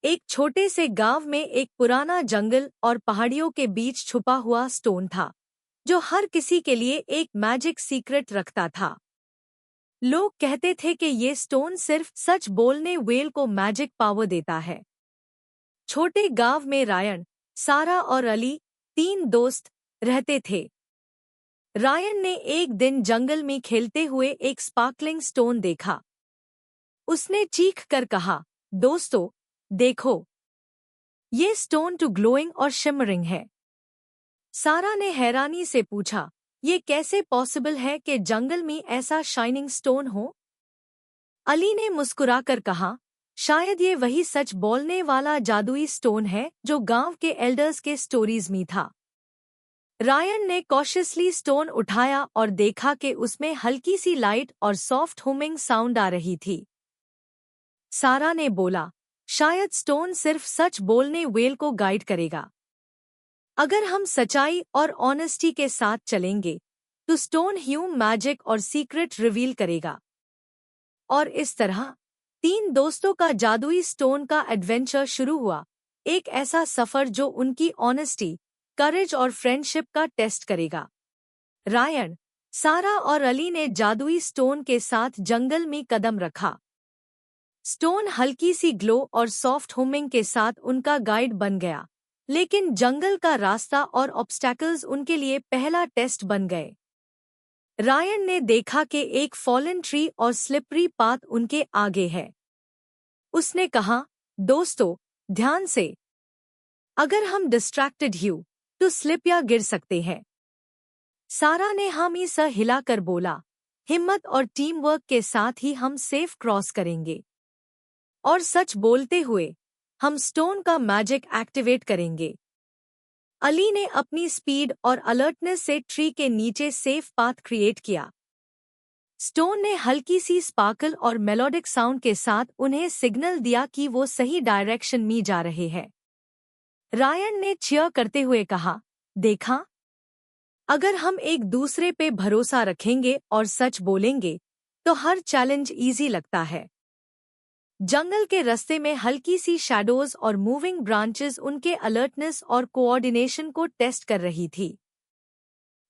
एक छोटे से गांव में एक पुराना जंगल और पहाड़ियों के बीच छुपा हुआ स्टोन था, जो हर किसी के लिए एक मैजिक सीक्रेट रखता था। लोग कहते थे कि ये स्टोन सिर्फ सच बोलने वेल को मैजिक पावर देता है। छोटे गांव में रायन, सारा और अली, तीन दोस्त रहते थे। रायन ने एक दिन जंगल में खेलते हुए एक स्पार्कलिंग स्टोन देखा। उसने चीख कर कहा, दोस्तों, देखो, ये स्टोन टू ग्लोइंग और शिमरिंग है। सारा ने हैरानी से पूछा, ये कैसे पॉसिबल है कि जंगल में ऐसा शाइनिंग स्टोन हो? अली ने मुस्कुराकर कहा, शायद ये वही सच बोलने वाला जादुई स्टोन है जो गांव के एल्डर्स के स्टोरीज में था। रायन ने कॉशियसली स्टोन उठाया और देखा कि उसमें हल्की सी लाइट और सॉफ्ट हुमिंग साउंड आ रही थी। सारा ने बोला, शायद स्टोन सिर्फ सच बोलने वेल को गाइड करेगा। अगर हम सच्चाई और ऑनेस्टी के साथ चलेंगे तो स्टोन ह्यूम मैजिक और सीक्रेट रिवील करेगा। और इस तरह तीन दोस्तों का जादुई स्टोन का एडवेंचर शुरू हुआ, एक ऐसा सफर जो उनकी ऑनेस्टी, करेज और फ्रेंडशिप का टेस्ट करेगा। रायन, सारा और अली ने जादुई स्टोन के साथ जंगल में कदम रखा। स्टोन हल्की सी ग्लो और सॉफ्ट हुमिंग के साथ उनका गाइड बन गया, लेकिन जंगल का रास्ता और ऑब्स्टैकल्स उनके लिए पहला टेस्ट बन गए। रायन ने देखा कि एक फॉलन ट्री और स्लिपरी पाथ उनके आगे है। उसने कहा, दोस्तों, ध्यान से, अगर हम डिस्ट्रैक्टेड हुए तो स्लिप या गिर सकते हैं। सारा ने हामी सा हिलाकर बोला, हिम्मत और टीम वर्क के साथ ही हम सेफ क्रॉस करेंगे। और सच बोलते हुए, हम स्टोन का मैजिक एक्टिवेट करेंगे। अली ने अपनी स्पीड और अलर्टनेस से ट्री के नीचे सेफ पाथ क्रिएट किया। स्टोन ने हल्की सी स्पार्कल और मेलोडिक साउंड के साथ उन्हें सिग्नल दिया कि वो सही डायरेक्शन में जा रहे हैं। रायन ने चीयर करते हुए कहा, देखा, अगर हम एक दूसरे पे भरोसा रखेंगे और सच बोलेंगे तो हर चैलेंज इजी लगता है। जंगल के रास्ते में हल्की सी शैडोज और मूविंग ब्रांचेस उनके अलर्टनेस और कोऑर्डिनेशन को टेस्ट कर रही थी।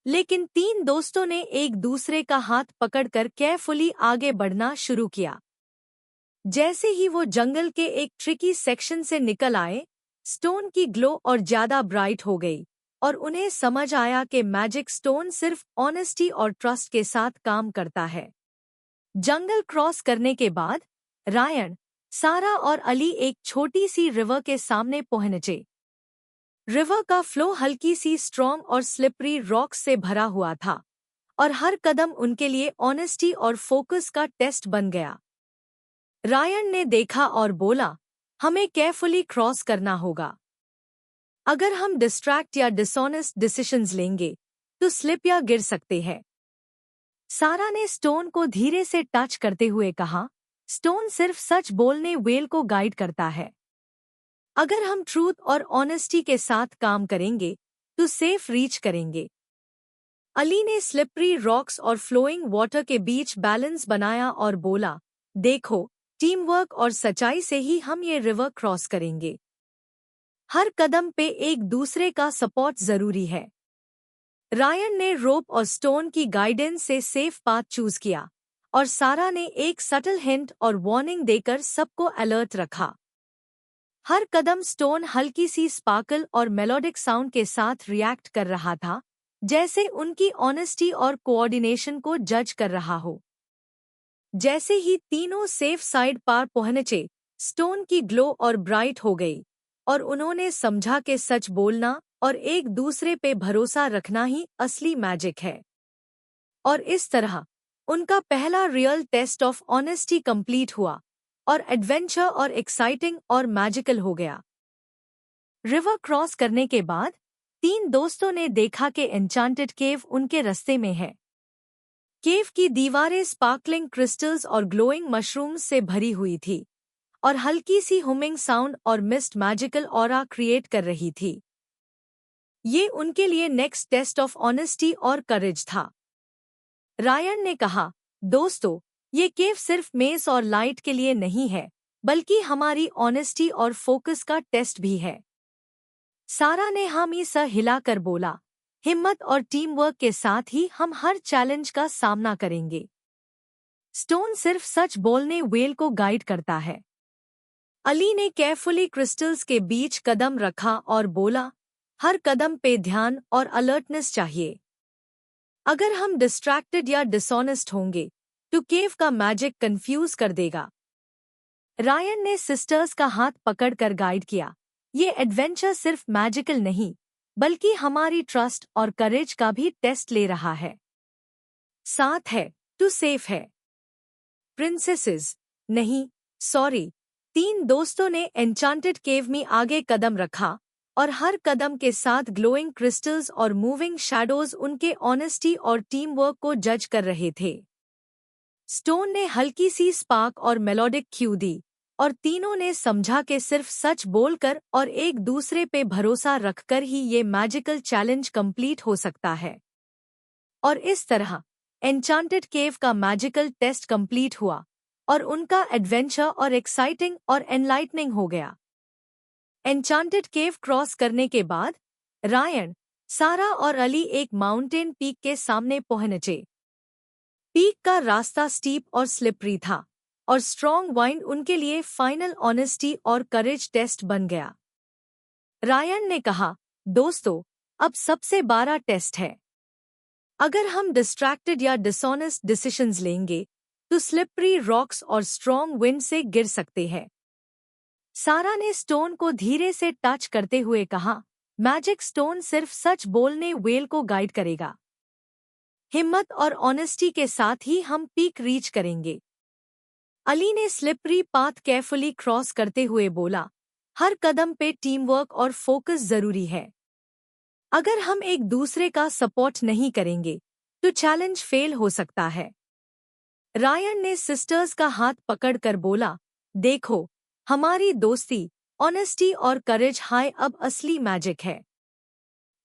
लेकिन तीन दोस्तों ने एक दूसरे का हाथ पकड़कर केयरफुली आगे बढ़ना शुरू किया। जैसे ही वो जंगल के एक ट्रिकी सेक्शन से निकल आए, स्टोन की ग्लो और ज्यादा ब्राइट हो गई और उन्हें समझ आया कि मैजिक स्टोन सिर्फ ऑनेस्टी और ट्रस्ट के साथ काम करता है। जंगल क्रॉस करने के बाद रायन, सारा और अली एक छोटी सी रिवर के सामने पहुंचे। रिवर का फ्लो हल्की सी स्ट्रॉन्ग और स्लिपरी रॉक्स से भरा हुआ था और हर कदम उनके लिए ऑनेस्टी और फोकस का टेस्ट बन गया। रायन ने देखा और बोला, हमें केयरफुली क्रॉस करना होगा। अगर हम डिस्ट्रैक्ट या डिसऑनेस्ट डिसीजंस लेंगे तो स्लिप या गिर सकते हैं। सारा ने स्टोन को धीरे से टच करते हुए कहा, स्टोन सिर्फ सच बोलने वेल को गाइड करता है। अगर हम ट्रूथ और ऑनेस्टी के साथ काम करेंगे तो सेफ रीच करेंगे। अली ने स्लिपरी रॉक्स और फ्लोइंग वाटर के बीच बैलेंस बनाया और बोला, देखो, टीम वर्क और सच्चाई से ही हम ये रिवर क्रॉस करेंगे। हर कदम पे एक दूसरे का सपोर्ट जरूरी है। रायन ने रोप और स्टोन की गाइडेंस से सेफ पाथ चूज किया और सारा ने एक सटल हिंट और वार्निंग देकर सबको अलर्ट रखा। हर कदम स्टोन हल्की सी स्पार्कल और मेलोडिक साउंड के साथ रिएक्ट कर रहा था, जैसे उनकी ऑनेस्टी और कोऑर्डिनेशन को जज कर रहा हो। जैसे ही तीनों सेफ साइड पार पहुंचे, स्टोन की ग्लो और ब्राइट हो गई और उन्होंने समझा कि सच बोलना और एक दूसरे पे भरोसा रखना ही असली मैजिक है। और इस तरह उनका पहला real test of honesty complete हुआ और एडवेंचर और एक्साइटिंग और मैजिकल हो गया। रिवर क्रॉस करने के बाद तीन दोस्तों ने देखा कि एन्चांटेड केव उनके रास्ते में है। केव की दीवारें स्पार्कलिंग क्रिस्टल्स और ग्लोइंग मशरूम्स से भरी हुई थी और हल्की सी हुमिंग साउंड और मिस्ट मैजिकल ऑरा क्रिएट कर रही थी। ये उनके लिए नेक्स्ट टेस्ट ऑफ ऑनेस्टी और करेज था। रायन ने कहा, दोस्तों, ये केव सिर्फ मेस और लाइट के लिए नहीं है, बल्कि हमारी ऑनेस्टी और फोकस का टेस्ट भी है। सारा ने हामी सा हिलाकर बोला, हिम्मत और टीम वर्क के साथ ही हम हर चैलेंज का सामना करेंगे। स्टोन सिर्फ सच बोलने वेल को गाइड करता है। अली ने केयरफुली क्रिस्टल्स के बीच कदम रखा और बोला, हर कदम पे ध्यान और अलर्टनेस चाहिए। अगर हम डिस्ट्रैक्टेड या डिसऑनेस्ट होंगे तो केव का मैजिक कंफ्यूज कर देगा। रायन ने सिस्टर्स का हाथ पकड़कर गाइड किया, ये एडवेंचर सिर्फ मैजिकल नहीं बल्कि हमारी ट्रस्ट और करेज का भी टेस्ट ले रहा है। साथ है तो सेफ है। प्रिंसेसेस नहीं, सॉरी। 3 दोस्तों ने एन्चांटेड केव में आगे कदम रखा और हर कदम के साथ ग्लोइंग क्रिस्टल्स और मूविंग शैडोज उनके ऑनेस्टी और टीम वर्क को जज कर रहे थे। स्टोन ने हल्की सी स्पार्क और मेलोडिक क्यू दी और तीनों ने समझा कि सिर्फ सच बोलकर और एक दूसरे पे भरोसा रखकर ही ये मैजिकल चैलेंज कंप्लीट हो सकता है। और इस तरह एन्चांटेड केव का मैजिकल टेस्ट कंप्लीट हुआ और उनका एडवेंचर और एक्साइटिंग और एनलाइटनिंग हो गया। एन्चांटेड केव क्रॉस करने के बाद रायन, सारा और अली एक माउंटेन पीक के सामने पहुंचे। पीक का रास्ता स्टीप और स्लिपरी था और स्ट्रॉन्ग वाइंड उनके लिए फाइनल ऑनेस्टी और करेज टेस्ट बन गया। रायन ने कहा, दोस्तों, अब सबसे बड़ा टेस्ट है। अगर हम डिस्ट्रैक्टेड या डिसऑनेस्ट डिसीजंस लेंगे तो स्लिपरी रॉक्स और स्ट्रॉन्ग विंड से गिर सकते हैं। सारा ने स्टोन को धीरे से टच करते हुए कहा, मैजिक स्टोन सिर्फ सच बोलने वेल को गाइड करेगा। हिम्मत और ऑनेस्टी के साथ ही हम पीक रीच करेंगे। अली ने स्लिपरी पाथ केयरफुली क्रॉस करते हुए बोला, हर कदम पे टीम वर्क और फोकस जरूरी है। अगर हम एक दूसरे का सपोर्ट नहीं करेंगे तो चैलेंज फेल हो सकता है। रायन ने सिस्टर्स का हाथ पकड़कर बोला, देखो, हमारी दोस्ती, ऑनेस्टी और करेज हाय अब असली मैजिक है।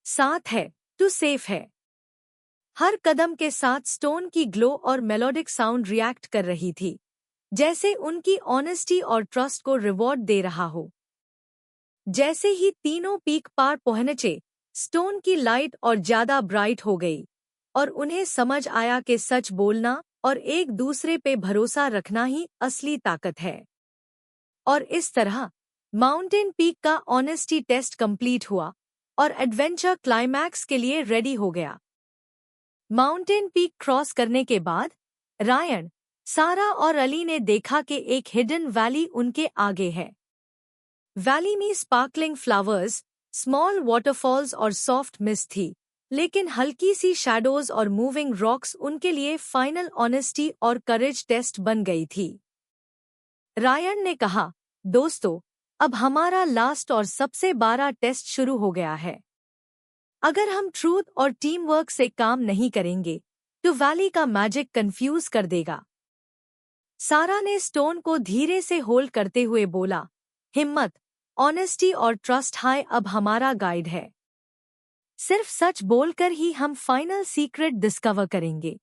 साथ है तो सेफ है। हर कदम के साथ स्टोन की ग्लो और मेलोडिक साउंड रिएक्ट कर रही थी, जैसे उनकी ऑनेस्टी और ट्रस्ट को रिवॉर्ड दे रहा हो। जैसे ही तीनों पीक पार पहुंचे, स्टोन की लाइट और ज्यादा ब्राइट हो गई और उन्हें समझ आया कि सच बोलना और एक दूसरे पे भरोसा रखना ही असली ताकत है। और इस तरह माउंटेन पीक का ऑनेस्टी टेस्ट कंप्लीट हुआ और एडवेंचर क्लाइमैक्स के लिए रेडी हो गया। माउंटेन पीक क्रॉस करने के बाद रायन, सारा और अली ने देखा कि एक हिडन वैली उनके आगे है। वैली में स्पार्कलिंग फ्लावर्स, स्मॉल वाटरफॉल्स और सॉफ्ट मिस्ट थी, लेकिन हल्की सी शैडोज और मूविंग रॉक्स उनके लिए फाइनल ऑनेस्टी और करेज टेस्ट बन गई थी। रायन ने कहा, दोस्तों, अब हमारा लास्ट और सबसे बड़ा टेस्ट शुरू हो गया है। अगर हम ट्रूथ और टीम वर्क से काम नहीं करेंगे तो वैली का मैजिक कंफ्यूज कर देगा। सारा ने स्टोन को धीरे से होल्ड करते हुए बोला, हिम्मत, ऑनेस्टी और ट्रस्ट हाय अब हमारा गाइड है। सिर्फ सच बोलकर ही हम फाइनल सीक्रेट डिस्कवर करेंगे।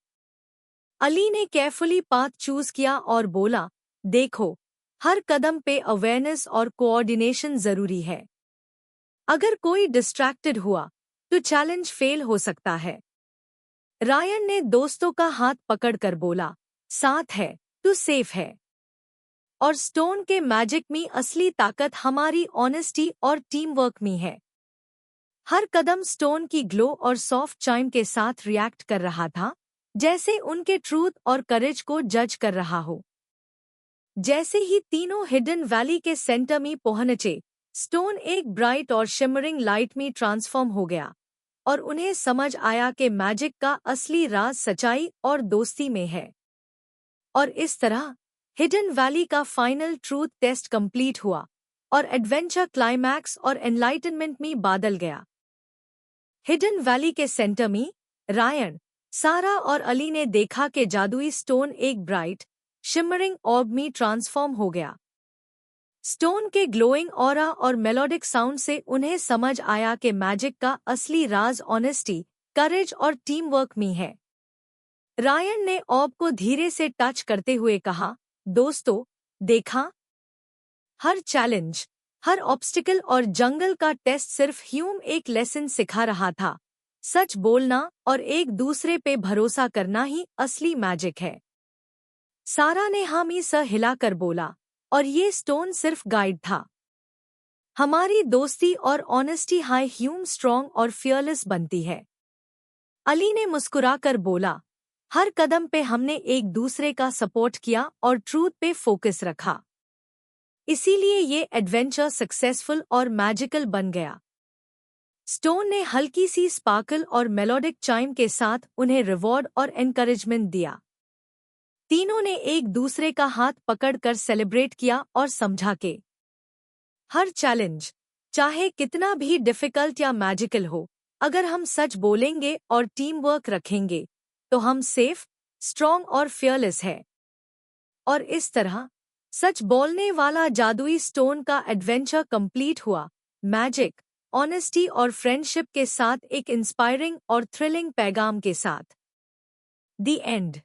अली ने केयरफुली पाथ चूज किया और बोला, देखो, हर कदम पे अवेयरनेस और कोऑर्डिनेशन जरूरी है। अगर कोई डिस्ट्रैक्टेड हुआ तो चैलेंज फेल हो सकता है। रायन ने दोस्तों का हाथ पकड़कर बोला, साथ है तो सेफ है। और स्टोन के मैजिक में असली ताकत हमारी ऑनेस्टी और टीम वर्क में है। हर कदम स्टोन की ग्लो और सॉफ्ट चाइम के साथ रिएक्ट कर रहा था, जैसे उनके ट्रूथ और करेज को जज कर रहा हो। जैसे ही तीनों हिडन वैली के सेंटर में पहुंचे, स्टोन एक ब्राइट और शिमरिंग लाइट में ट्रांसफॉर्म हो गया और उन्हें समझ आया कि मैजिक का असली राज सच्चाई और दोस्ती में है। और इस तरह हिडन वैली का फाइनल ट्रूथ टेस्ट कंप्लीट हुआ और एडवेंचर क्लाइमैक्स और एनलाइटनमेंट में बदल गया। हिडन वैली के सेंटर में रायन, सारा और अली ने देखा कि जादुई स्टोन एक ब्राइट, शिमरिंग ऑर्ब में ट्रांसफॉर्म हो गया। स्टोन के ग्लोइंग ऑरा और मेलोडिक साउंड से उन्हें समझ आया कि मैजिक का असली राज ऑनेस्टी, करेज और टीम वर्क में है। रायन ने ऑर्ब को धीरे से टच करते हुए कहा, दोस्तों, देखा, हर चैलेंज, हर ऑब्स्टिकल और जंगल का टेस्ट सिर्फ ह्यूम एक लेसन सिखा रहा था। सच बोलना और एक दूसरे पे भरोसा करना ही असली मैजिक है। सारा ने हामी स हिलाकर बोला, और ये स्टोन सिर्फ गाइड था। हमारी दोस्ती और ऑनेस्टी हाई ह्यूम स्ट्रॉन्ग और फियरलेस बनती है। अली ने मुस्कुराकर बोला, हर कदम पे हमने एक दूसरे का सपोर्ट किया और ट्रूथ पे फोकस रखा। इसीलिए ये एडवेंचर सक्सेसफुल और मैजिकल बन गया। स्टोन ने हल्की सी स्पार्कल और मेलोडिक चाइम के साथ उन्हें रिवॉर्ड और एनकरेजमेंट दिया। तीनों ने एक दूसरे का हाथ पकड़कर सेलिब्रेट किया और समझा के हर चैलेंज, चाहे कितना भी डिफिकल्ट या मैजिकल हो, अगर हम सच बोलेंगे और टीम वर्क रखेंगे, तो हम सेफ, स्ट्रॉन्ग और फियरलेस है। और इस तरह सच बोलने वाला जादुई स्टोन का एडवेंचर कंप्लीट हुआ, मैजिक, ऑनेस्टी और फ्रेंडशिप के साथ एक इंस्पायरिंग और थ्रिलिंग पैगाम के साथ। The end.